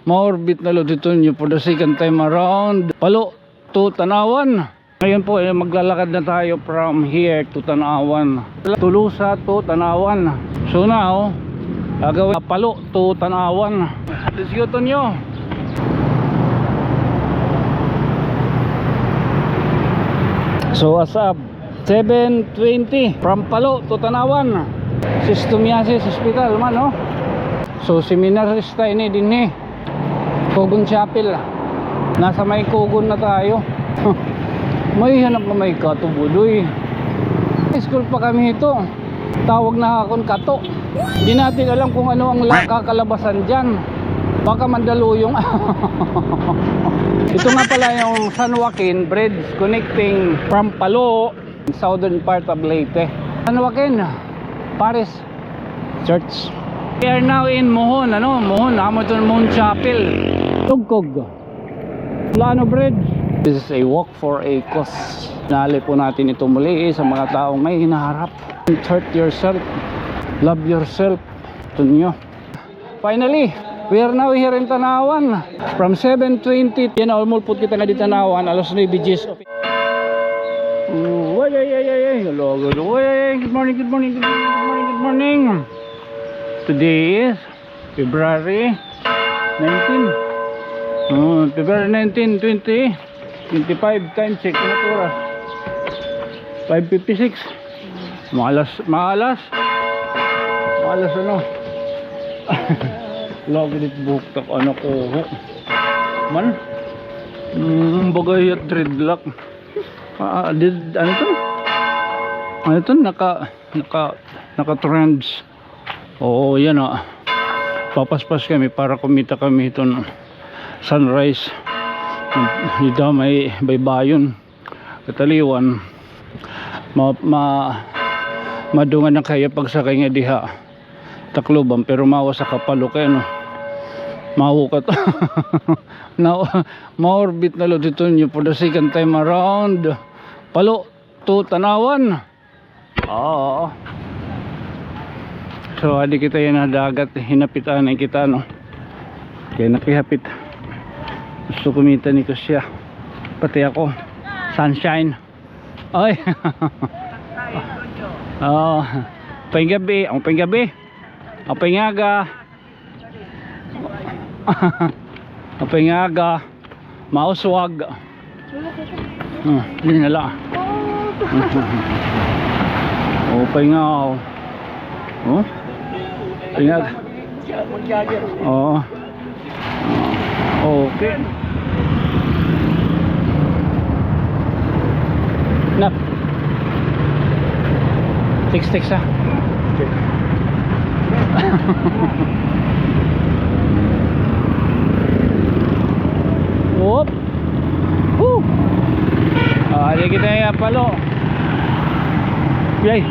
Maorbit na dito nyo for the second time around. Palo to Tanawan. Ngayon po maglalakad na tayo from here to Tanawan. Tulusa to Tanawan. So now, gagawin Palo to Tanawan. Let's go to nyo. So as up 7:20 from Palo to Tanawan. Sistumiasis Hospital man, no? So seminarista ini din eh. Kugon Chapel. Nasa may Kugon na tayo. May hanap na may katubudoy. School pa kami ito. Tawag na akong kato. Hindi natin alam kung ano ang kakalabasan dyan. Baka mandaluyong. Ito nga pala yung San Joaquin Bridge connecting from Palo, southern part of Leyte. San Joaquin Paris Church. We are now in Mohon, Mohon, Mohon Chapel. Tugkog Plano Bridge. This is a walk for a cause. Nali po natin ito muli sa mga taong may hinaharap. Hurt yourself, love yourself. Ito nyo. Finally, we are now here in Tanawan. From 7:20, yan almulput kita nga di Tanawan, alas 9 BGs. Hello, good morning, good morning, good morning, good morning, good morning. Today is February 19. February 19, 20, 25 time check na oras. 5:56. Maalas ano. Lagi dit buktak ano ko. Man. Bagay at dreadlock. Ano to? Ano to? Naka trends. Oo, yan ah. Papaspas kami para kumita kami itong sunrise. Dito may baybayon. Kataliwan. Madungan na kaya pagsakay nga diha. Takloban pero mawa sa Kapalo kay ano. Mahukat. Maorbit na dito nyo for the second time around. Palo to Tanawan. Oo. So adi kita yan na dagat, hinapitan na kita no. Kaya nakihapit. Gusto kumita ni Kusya. Pati ako. Sunshine. Ay. Oh, panggabi, ang panggabi. Ang pangaga. Ang pangaga. Mauswag. Hindi nala. Oh, pangaw. Oh. Ingat. Oh. Okay. Nak. Six ah. Okay. Whoop. Woo. Ada kita ya Palo. Yay.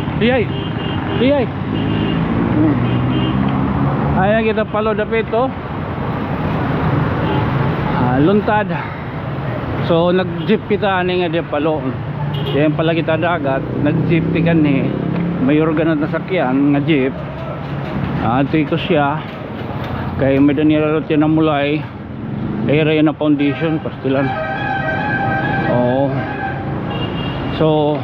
Ayan kita Palo dapit to. Luntad. So nag-jeep kita ani nga di Palo. Diyan pala kita dagat, nag-jeep tikan ni. May organ na sakyan nga jeep. Ito ko siya. Kay may danila rot yan na mulay. Area na foundation pastilan. Oh. So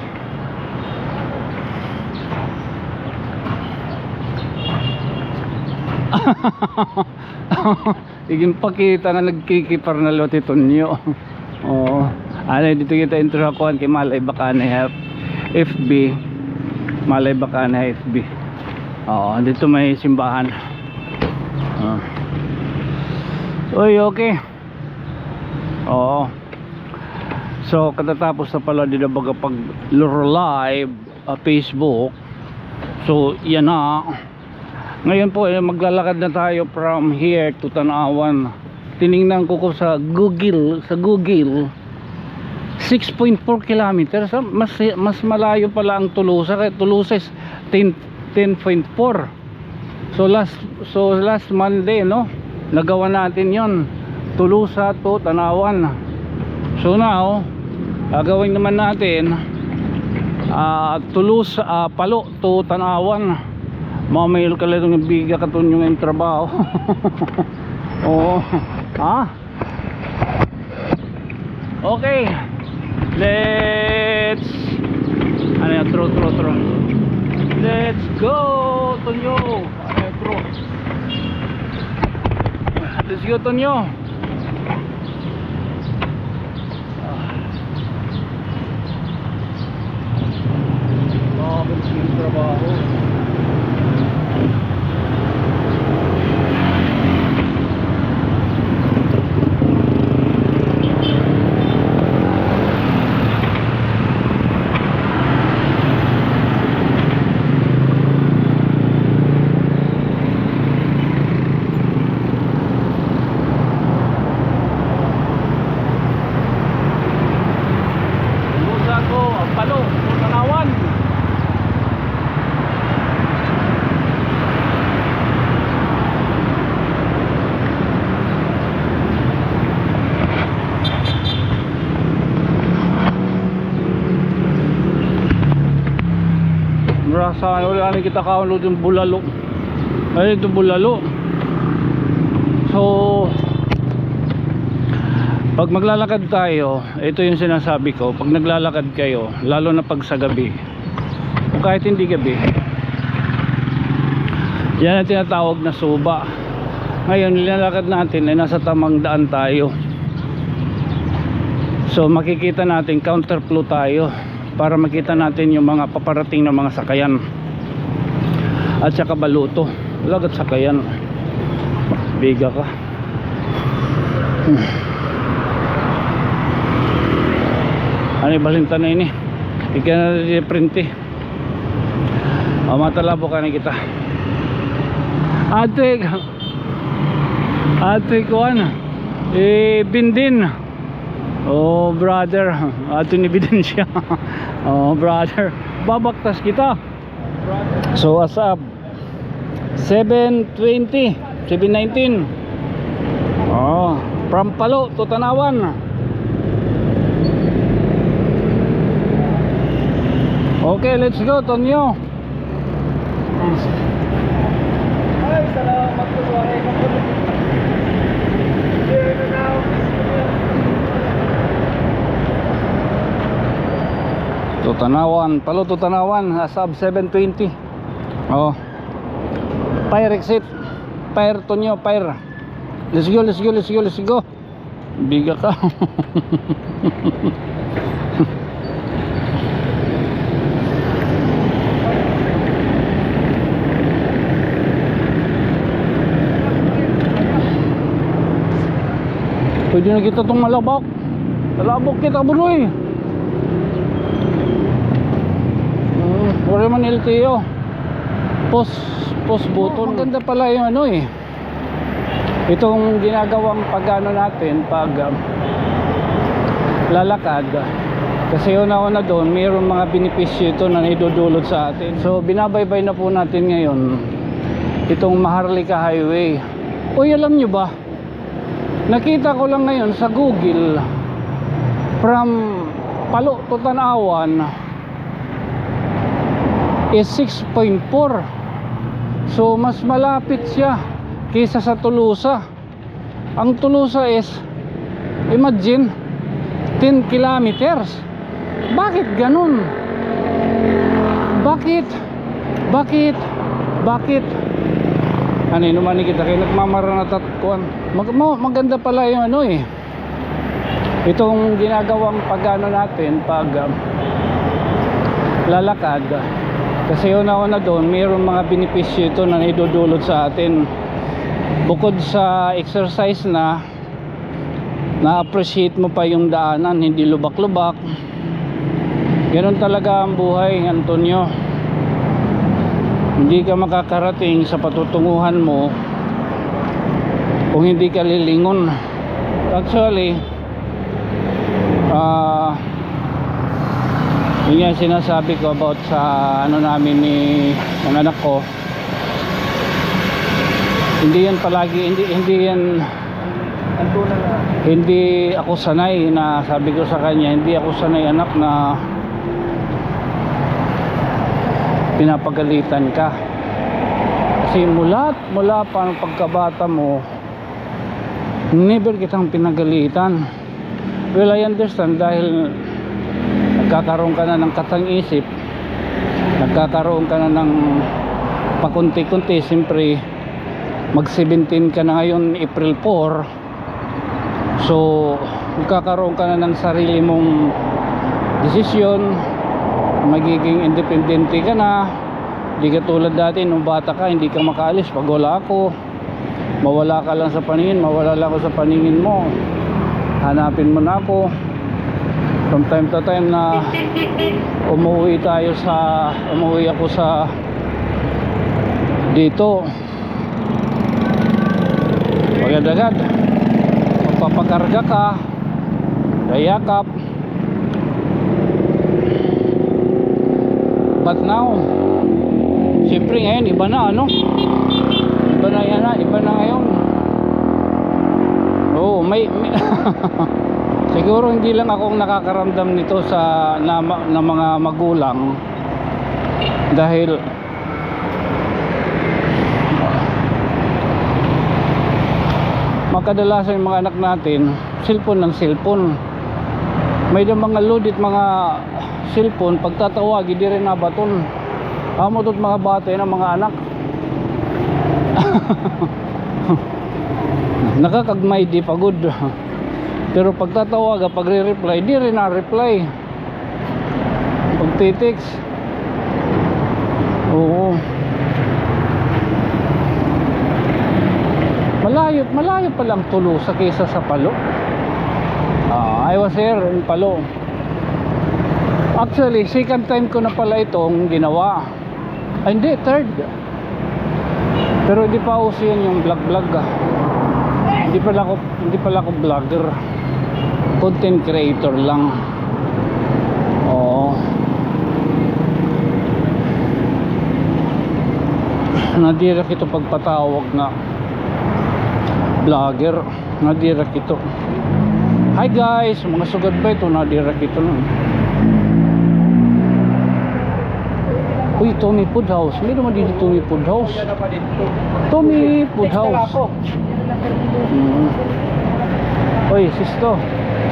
igin pakita nga nagkikipar na lot ito nyo. Oh, ano dito kita intro kuan kay Malay Bacana FB. Malay Bacana FB. Oh, dito may simbahan. Oy, okay. Oo. So katatapos na pala dito baga pag live Facebook. So yan na. Ngayon po maglalakad na tayo from here to Tanawan. Tiningnan ko sa Google 6.4 kilometers. Mas malayo pala ang Tulusa. Kaya Tulusa is 10.4. So last Monday no, nagawa natin yon, Tulusa to Tanawan. So now gagawin naman natin Palo to Tanawan. Mamayil ka lang ng biga katon yung trabaho. Oo. Ha? Okay. Let's ano yan? Throw. Let's go, Tonyo. Ano yan? Throw. Let's go, Tonyo. Bakit yung trabaho? Saan wala na kita kaunod yung bulalo. Ay, ito bulalo. So pag maglalakad tayo, ito yung sinasabi ko, pag naglalakad kayo, lalo na pag sa gabi o kahit hindi gabi, yan ang tinatawag na suba. Ngayon nilalakad natin ay nasa tamang daan tayo, so makikita natin counterflow tayo para makita natin yung mga paparating na mga sakayan at saka baluto. Lagat sakayan, biga ka. Ano balinta na ini ika na print eh. O matalabo ka na kita ate kuan bindin. Oh brother, ato ni bidensya. Oh brother, babaktas kita. So asap 720 719. Oh, from Palo to Tanawan. Okay, let's go, Tonyo. Ay, salamat po. Tutanawan, Palo Tutanawan, asab 720. Oh. Fire exit. Fire Tonyo, fire. Let's go. Biga ka. Pwede na kita itong malabak. Malabok kita, bunoy. Wala man LTO. Post button. Maganda pala yung ano eh. Itong ginagawang pag-ano natin, pag lalakad. Kasi una-una doon, mayroong mga benepisyo ito na idudulot sa atin. So binabaybay na po natin ngayon itong Maharlika Highway. Uy, alam nyo ba? Nakita ko lang ngayon sa Google, from Palo to Tanawan is 6.4. So mas malapit siya kaysa sa Tolosa. Ang Tolosa is, imagine, 10 kilometers. Bakit ganun? Bakit? Ano yun naman kita kayo nagmamaranat at kuwan. Maganda pala yung ano eh. Itong ginagawang pag-ano natin, pag lalakad. Kasi una-una doon, mayroong mga benepisyo ito na idudulot sa atin. Bukod sa exercise na-appreciate mo pa yung daanan, hindi lubak-lubak. Ganun talaga ang buhay, Antonio. Hindi ka makakarating sa patutunguhan mo kung hindi ka lilingon. Actually, yun nga sinasabi ko about sa ano namin ni ng anak ko. Hindi yan palagi, hindi ako sanay na sabi ko sa kanya, hindi ako sanay anak na pinapagalitan ka. Kasi mula pa ng pagkabata mo, Never kitang pinagalitan. Well, I understand dahil nagkakaroon ka na ng katang-isip, nagkakaroon ka na ng pakunti-kunti. Siyempre mag 17 ka na ngayon, April 4. So magkakaroon ka na ng sarili mong desisyon, magiging independente ka na. Hindi ka tulad dati nung bata ka, hindi ka makaalis pag wala ako. Mawala ka lang sa paningin, mawala lang ako sa paningin mo, hanapin mo na ako. From time to time na umuwi ako sa dito, agad-agad magpapakarga ka, kayakap. But now, siyempre ngayon iba na, ano, iba na yan, iba na ngayon. Oh, may siguro hindi lang akong nakakaramdam nito sa na mga magulang, dahil makadalasan yung mga anak natin cellphone ng cellphone. May mga loaded mga cellphone, pagtatawag hindi rin nabaton. Amo tot mga bata ng mga anak. Nakakagmay di pagod. Pero pagtatawag, pag re-reply, di rin na-reply. Pag-text, oo, malayo pa lang Tolosa kaysa sa Palo. I was here in Palo. Actually, second time ko na pala itong ginawa. Ay, hindi, third. Pero hindi pa uso yun yung vlog. Hindi pala ako vlogger. Content creator lang. Oo. Nadirak ito pagpatawag na vlogger. Nadirak ito. Hi guys, mga sugad ba ito? Nadirak ito nun. Uy, Tommy Food House. Hindi naman dito Tommy Food House. Tommy Food House. Uy,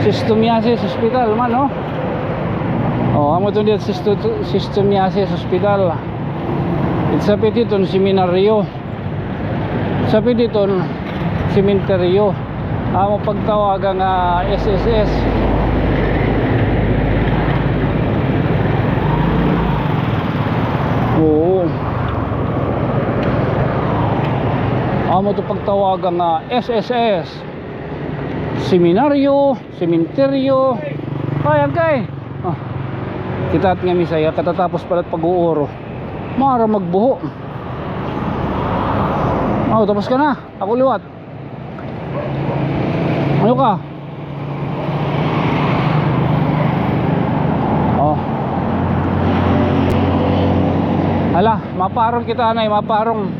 Sisto Miasis Hospital man, no? Oh, amo to dito Sisto Miasis Hospital. It's sabi dito seminaryo. Sabi dito sementeryo. Amo pagtawagan nga SSS. Oo. Amo to pagtawagan nga SSS. Seminaryo, sementeryo. Kay. Oh. Kita't nga misaya katatapos pala pag-uuro. Mara magbuho. Oh, tapos ka na. Ako liwat. Ano ka? Oh. Hala, maparong kita na, maparong.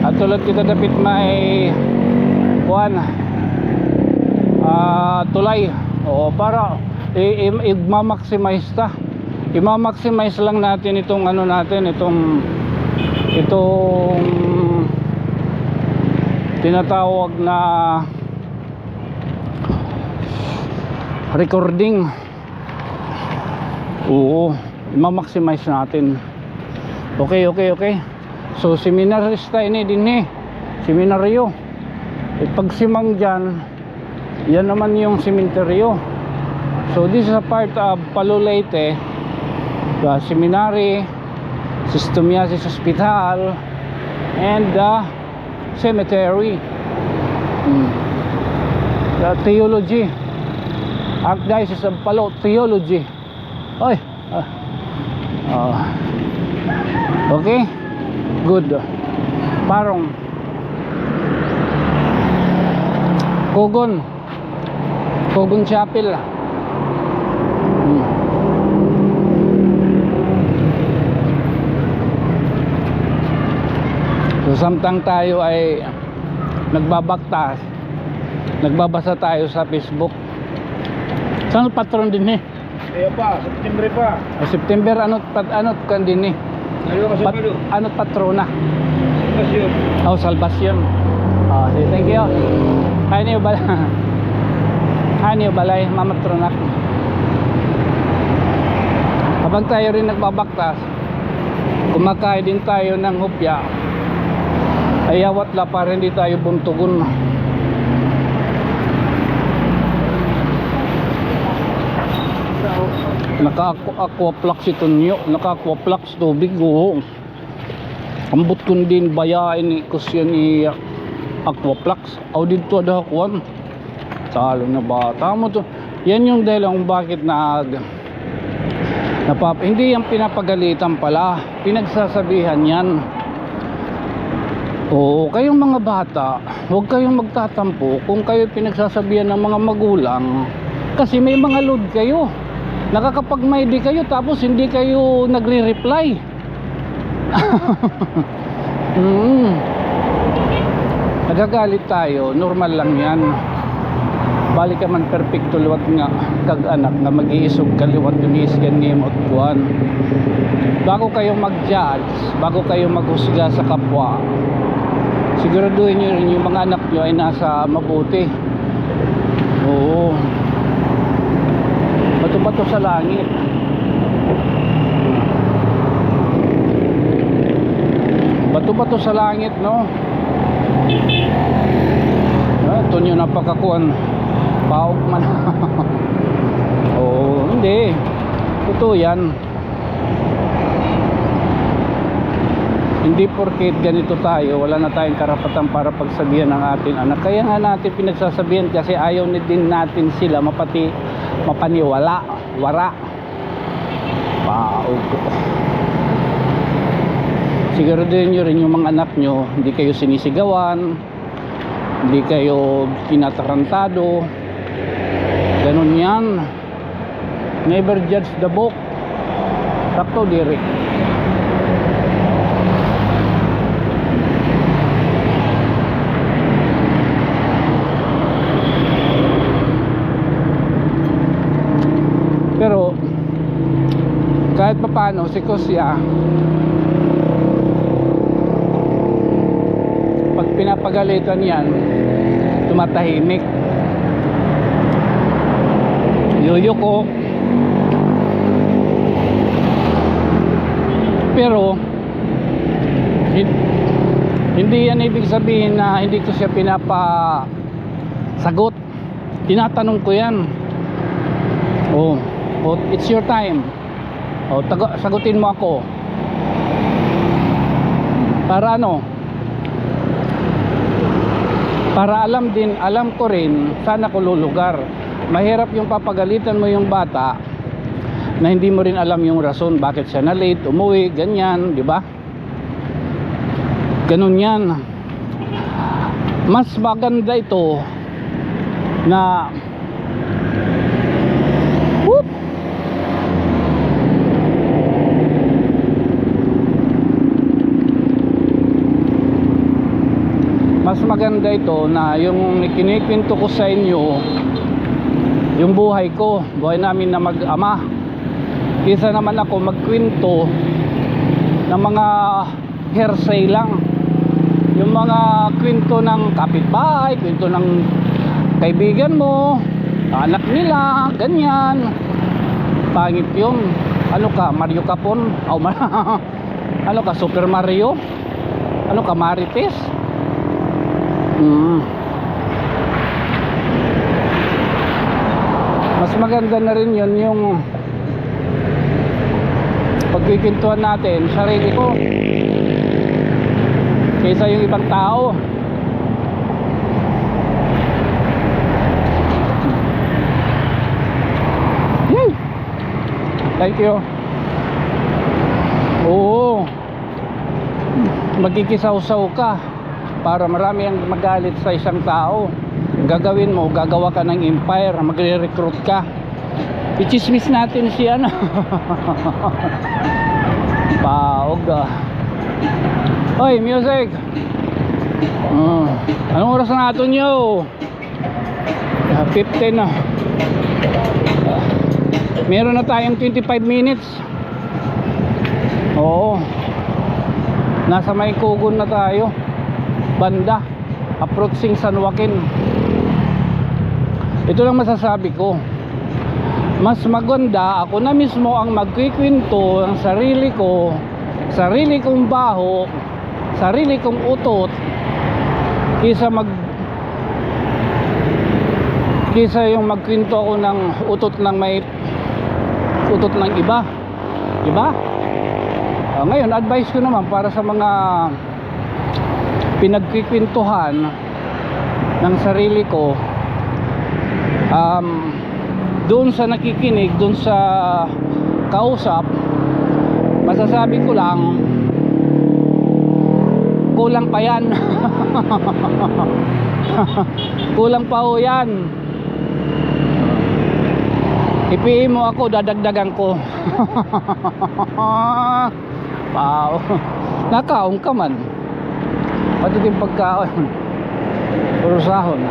At tulad kita dapit may buwan. Tulay. Oo, para i-maximize ta. I-maximize lang natin itong ano natin, itong tinatawag na recording. Oo, i-maximize natin. Okay. So seminarista ini din seminaryo. Pag simang dyan, yan naman yung sementeryo. So this is a part of Palo Leyte, the seminary, Sisto Miasis Hospital, and the cemetery. The theology, Archdiocese of Palo Theology. Oy. Okay, good. Parong Kogon Chapel. So samtang tayo ay nagbabaktas, nagbabasa tayo sa Facebook. Saan patron din Kaya pa, September pa. September anot kan din Ayaw ka sa Palo. Anot patrona? Salvasyon. Salvasyon. Thank you. Ano ba? Ano balay, mamatronak. Habang tayo rin nagbabaktas, kumakain din tayo ng hopya. Ayawat la para hindi tayo buntugon. Naka-aquaplax ito niyo. Naka-aquaplax tubig. Oo. Ambot kun din bayain ni kusyan ni aquaplax. Aw dito ada kuan. Talo na bata mo to. Yan yung dahilan kung bakit hindi yung pinapagalitan pala, pinagsasabihan yan. Oo, kayong mga bata, huwag kayong magtatampo kung kayo pinagsasabihan ng mga magulang, kasi may mga load kayo, nakakapag-may-di kayo tapos hindi kayo nagre-reply. Nagagalit tayo, normal lang yan. Balik ka man perfecto liwat nga kag anak nga mag-iisog kaliwat dunis ganim at kuan. Bago kayo mag-judge, bago kayo maghusga sa kapwa, siguraduhin nyo rin yung mga anak nyo ay nasa mabuti. Oo. Bato-bato sa langit. Bato-bato sa langit, no? Ito nyo napakakuan. Paog man. Oo, hindi. Totoo yan. Hindi porket ganito tayo, wala na tayong karapatan para pagsabihan ng ating anak. Kaya nga natin pinagsasabihan kasi ayaw din natin sila mapaniwala. Wara. Paog. Siguraduhin nyo rin yung mga anak nyo, hindi kayo sinisigawan, hindi kayo tinatarantado. Ganun yan. Never judge the book. Sakto diri. Pero kahit pa paano si Kusya, pag pinapagalitan yan, tumatahimik. Yuyo ko. Pero hindi yan ibig sabihin na hindi ko siya pinapasagot. Tinatanong ko yan. Oh, it's your time. Oh, sagutin mo ako. Para ano? Para alam ko rin saan ako lulugar. Mahirap yung papagalitan mo yung bata na hindi mo rin alam yung rason bakit siya na late, umuwi, ganyan, di ba? Ganun yan. Mas maganda ito na whoop, mas maganda ito na yung kinikwento ko sa inyo yung buhay ko, buhay namin na mag-ama, kaysa naman ako magkwento ng mga hearsay lang, yung mga kwento ng kapitbahay, kwento ng kaibigan mo, anak nila, ganyan. Pangit yun. Ano ka, Mario Capon? Ano ka, Super Mario? Ano ka, Marites? Mas maganda na rin yun yung pagkikwentuhan natin sarili ko kaysa yung ibang tao. Thank you. Oo, magkikisaw-saw ka para marami ang magalit sa isang tao. Gagawin mo, gagawa ka ng empire, magre-recruit ka. Ichismis natin si ano. Paog. Hoy, music. Anong oras na natin nyo? 15 na. Meron na tayong 25 minutes. Oo. Nasa may kugon na tayo. Banda approaching San Joaquin. Ito lang masasabi ko. Mas maganda ako na mismo ang magkikwento ng sarili ko, sarili kong baho, sarili kong utot, kisa yung magkwento ako ng utot ng may utot ng iba, diba? Ngayon advice ko naman para sa mga pinagkikwentuhan ng sarili ko, doon sa nakikinig, doon sa kausap, masasabi ko lang, kulang pa yan. Kulang pa ho yan. Ipiin mo ako, dadagdagan ko. Wow. Nakaon ka man. Pati din pagkaon. Puro sahon.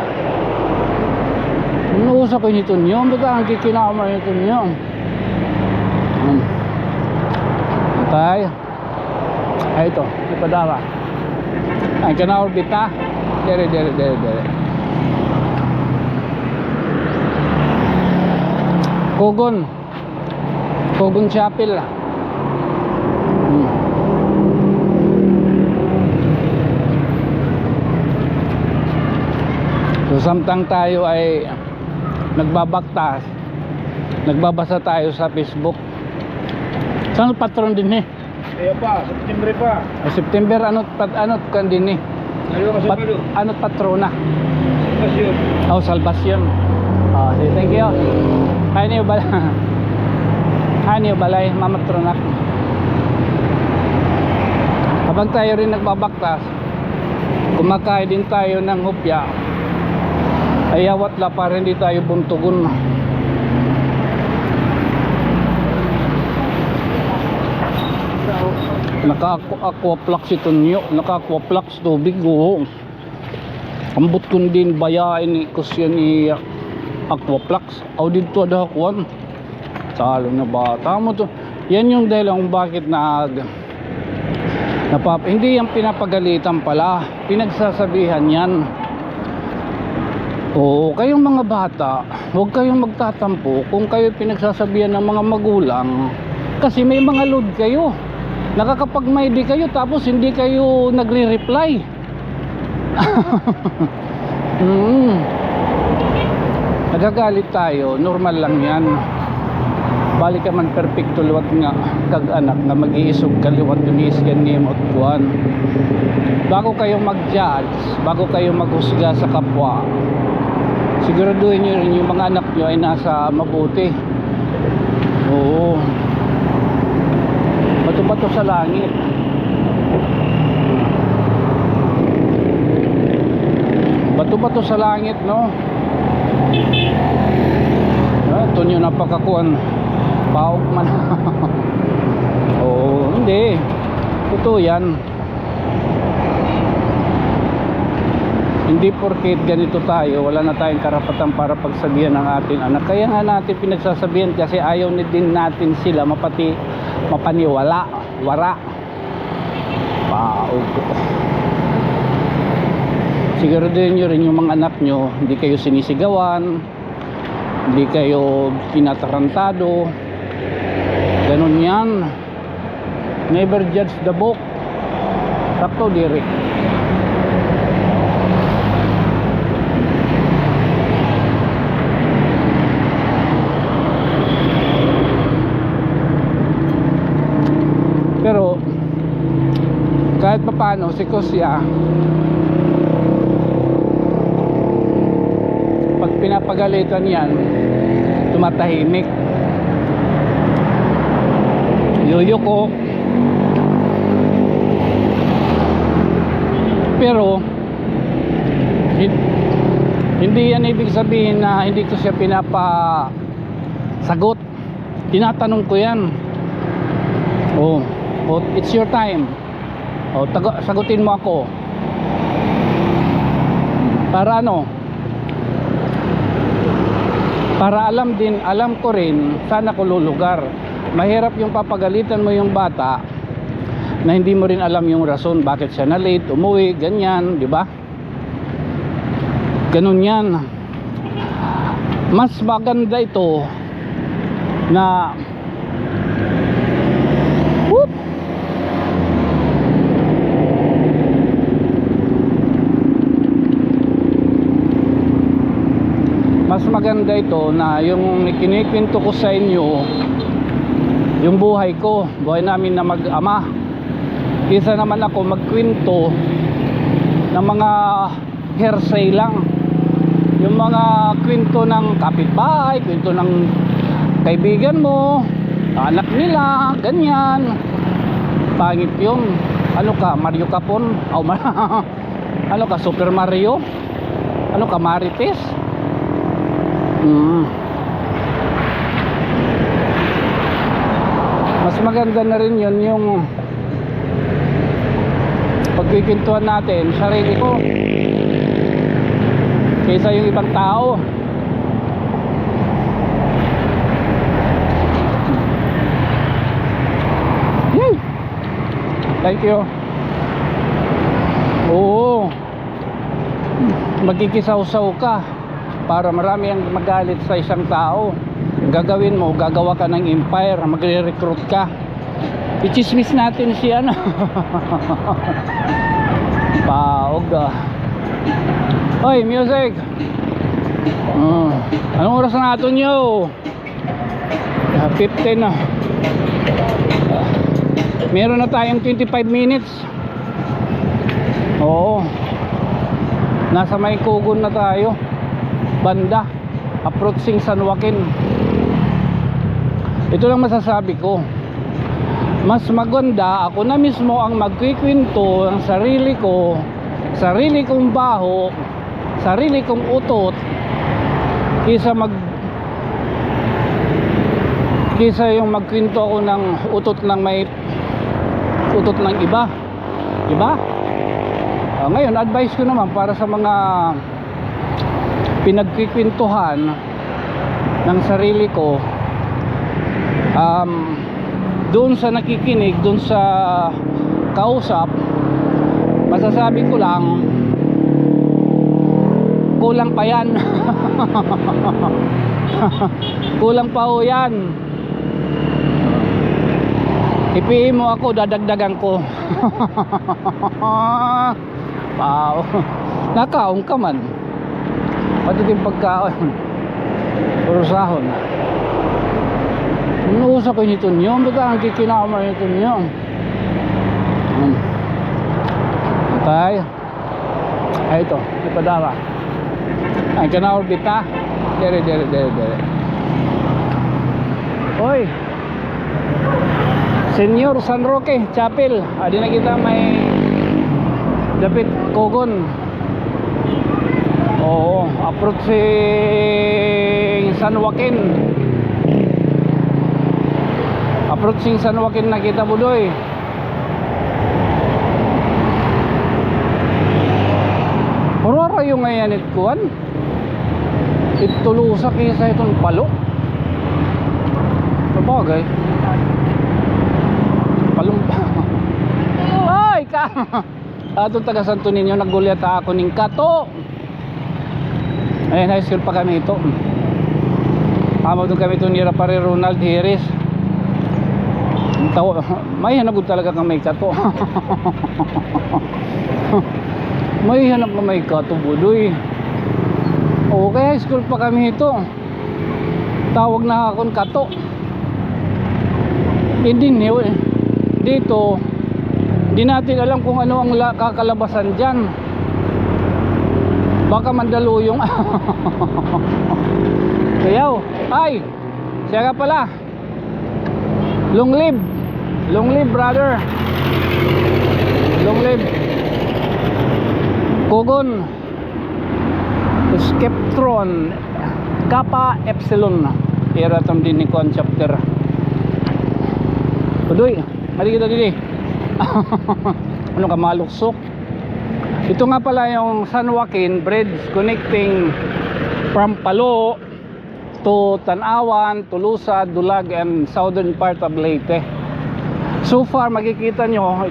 Inuusap ko nito niyo. Ba't ang kikinama nito niyo? Tay. Ay ito. Ipadara. Ay kanaorbit ha. Dere. Kogon Chapel. So samtang tayo ay nagbabaktas, nagbabasa tayo sa Facebook. Saan patron din eh? Kaya pa, September pa. September anot kan din eh? Ano ka Sabado? Anot patrona? Pasyon. Oh, Salvacion. Oh, sige, thank you. Hi niyo balay, mamatronak. Habang tayo rin nagbabaktas, kumakain din tayo ng hupya. Ayawat la para hindi tayo buntugon. Naka-aquaplex ito niyo. Naka-aquaplex tubig ko. Ambot kun din bayain ni kusyan ni aquaplex. Aw dito ada kuan. Talo na bata mo to. Yan yung dahilan kung bakit hindi yung pinapagalitan pala. Pinagsasabihan yan. Oo, kayong mga bata, huwag kayong magtatampo kung kayo pinagsasabihan ng mga magulang. Kasi may mga load kayo. Nakakapag-may di kayo tapos hindi kayo nagre-reply. Nagagalit tayo, normal lang yan. Balik ka man perfecto liwat nga kag-anak nga mag-iisog kaliwat dumis yan ni at kuan. Bago kayo mag-judge, bago kayo maghusga sa kapwa, siguraduhin nyo rin yung mga anak nyo ay nasa mabuti. Oo. Bato-bato sa langit. Bato-bato sa langit, no? Ito nyo napakakuan. Paog man. Oo, hindi. Totoo yan. Hindi porket ganito tayo, wala na tayong karapatan para pagsabihan ng ating anak. Kaya nga natin pinagsasabihan kasi ayaw din natin sila mapaniwala. Wara. Paog. Siguraduhin nyo rin yung mga anak nyo, hindi kayo sinisigawan, hindi kayo tinatarantado. Ganun yan. Never judge the book. Sakto diri. Pero kahit papaano si Kusya, pag pinapagalitan yan, tumatahimik. Yuyuko. Pero hindi yan ibig sabihin na hindi ko siya pinapasagot. Tinatanong ko yan. Oh, it's your time. Oh, sagutin mo ako. Para ano? Para alam ko rin saan ako lulugar. Mahirap yung papagalitan mo yung bata na hindi mo rin alam yung rason bakit siya na late, umuwi, ganyan, di ba? Ganun yan. Mas maganda ito na whoop, mas maganda ito na yung kinikwento ko sa inyo yung buhay ko, buhay namin na mag-ama, kaysa naman ako magkwento ng mga hearsay lang, yung mga kwento ng kapitbahay, kwento ng kaibigan mo, anak nila, ganyan. Pangit yun. Ano ka, Mario Capon? Ano ka, Super Mario? Ano ka, Marites? Mas maganda na rin yun yung pagkikwentuhan natin sarili ko kaysa yung ibang tao. Thank you. Oo, magkikisaw-saw ka para marami ang magalit sa isang tao. Gagawin mo, gagawa ka ng empire, magre-recruit ka. I-chismis natin si ano. Paog ah. Hoy, music. Anong oras na natin nyo? 15 na. Meron na tayong 25 minutes. Oo. Nasa may Kugon na tayo. Banda. Approaching San Joaquin. Ito lang masasabi ko. Mas maganda ako na mismo ang magkikwento ng sarili ko, sarili kong baho, sarili kong utot, kaysa yung magkwento ako ng utot ng may utot ng iba. Diba? Ngayon, advice ko naman para sa mga pinagkikwentuhan ng sarili ko, doon sa nakikinig, doon sa kausap, masasabi ko lang, kulang pa yan. Kulang pa ho yan. Ipiin mo ako, dadagdagan ko. Wow. Nakaon ka man. Pati din pagkaon. Urusahon. Inuusa ko nito niyo. Ba't ang kikinama nito niyo? Okay. Ay ito. Ipadara. Ay kanawar kita. Dere. Hoy. Senyor San Roque Chapel. Adi na kita may dapit Kugon. Oo, approaching San Joaquin. Approaching San Joaquin na kita budoy. Murara yung ngayon itkuan. Itulusa kaysa itong palo. Sabagay. Palumpa. Ay ka. Atong taga Santo Niño naggulyat ako ning kato. Ayun, high school pa kami ito. Amo doon kami ito ni Rapare Ronald Harris. May hanap talaga kang may kato. May hanap na may kato budoy. Okay, high school pa kami ito. Tawag na akong kato. Hindi niyo dito. Hindi natin alam kung ano ang kakalabasan dyan. Baka mandaluyong. Kayaw. Ay, siya ka pala. Long live. Long live, brother. Long live. Kugon. Skeptron. Kappa Epsilon. Ira itong dinikon chapter. Udoy, mali kita dili. Ano ka, maluksok? Ito nga pala yung San Joaquin Bridge connecting from Palo to Tanawan, Tolosa, Dulag and southern part of Leyte. So far makikita nyo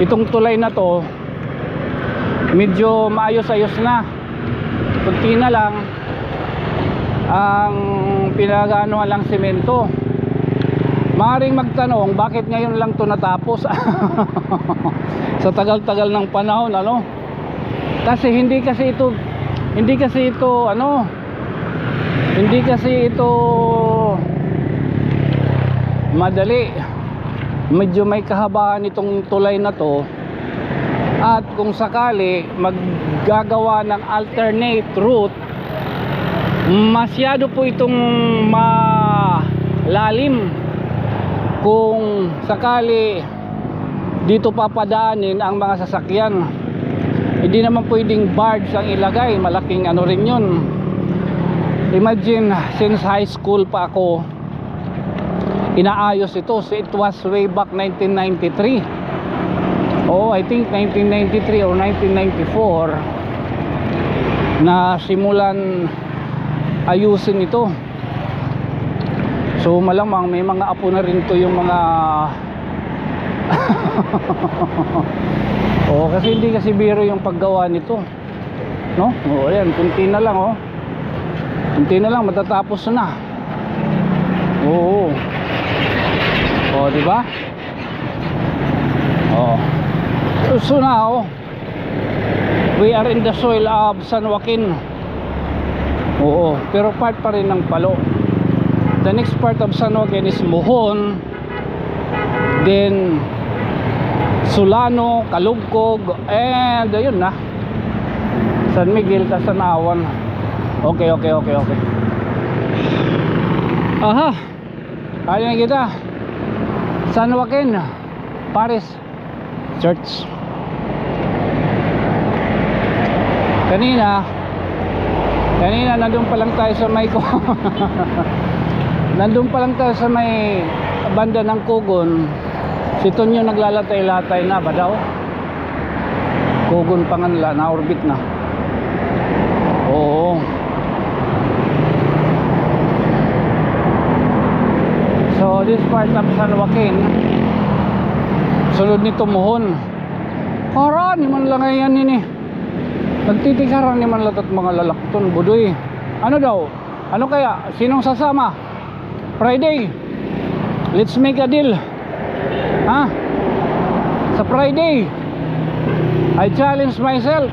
itong tulay na to medyo maayos-ayos na. kunti na lang ang pinaganohan lang semento. Maaaring magtanong, bakit ngayon lang to natapos? Sa tagal-tagal ng panahon, ano? Kasi hindi kasi ito madali. Medyo may kahabaan itong tulay na to. At kung sakali maggagawa ng alternate route, masyado po itong malalim. Kung sakali dito papadaanin ang mga sasakyan, hindi naman pwedeng barge ang ilagay, malaking ano rin yun. Imagine, since high school pa ako inaayos ito. So it was way back 1993. I think 1993 or 1994 na simulan ayusin ito. So malamang may mga apo na rin to yung mga kasi hindi kasi biro yung paggawa nito, no? Ayan, kunti na lang, kunti na lang matatapos na. Di ba? So now we are in the soil of San Joaquin. Pero part pa rin ng Palo. The next part of San Joaquin is Mohon, then Solano, Calugcog, and ayun na, San Miguel, Tasanawan. Okay. Aha, kaya na kita. San Joaquin Parish Church. Kanina nandun pa lang tayo sa may nandun pa lang tayo sa may banda ng Kugon. Si Tonyo naglalatay-latay na ba daw? Kugon pa nga nila, na-orbit na. So this part of San Joaquin, sunod nito Mohon. Karani man lang ngayon ini. Nagtitikaran ni man latat mga lalakton budoy. Ano daw? Ano kaya? Sinong sasama? Friday. Let's make a deal. Sa Friday, I challenge myself.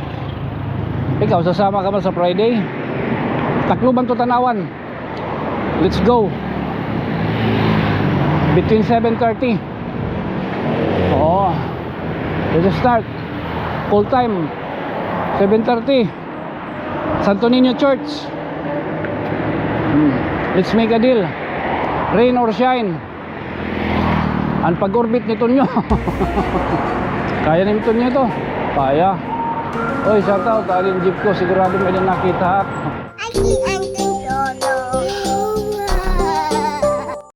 Ikaw, sasama ka ba sa Friday? Tacloban to Tanawan. Let's go. Between 7:30. Let's start. Full time 7:30 Santo Niño Church. Let's make a deal. Rain or shine. Ang pag-orbit nito nyo. Kaya nito nyo ito. Kaya. Shout out, alin jeep ko. Sigurado may nakita.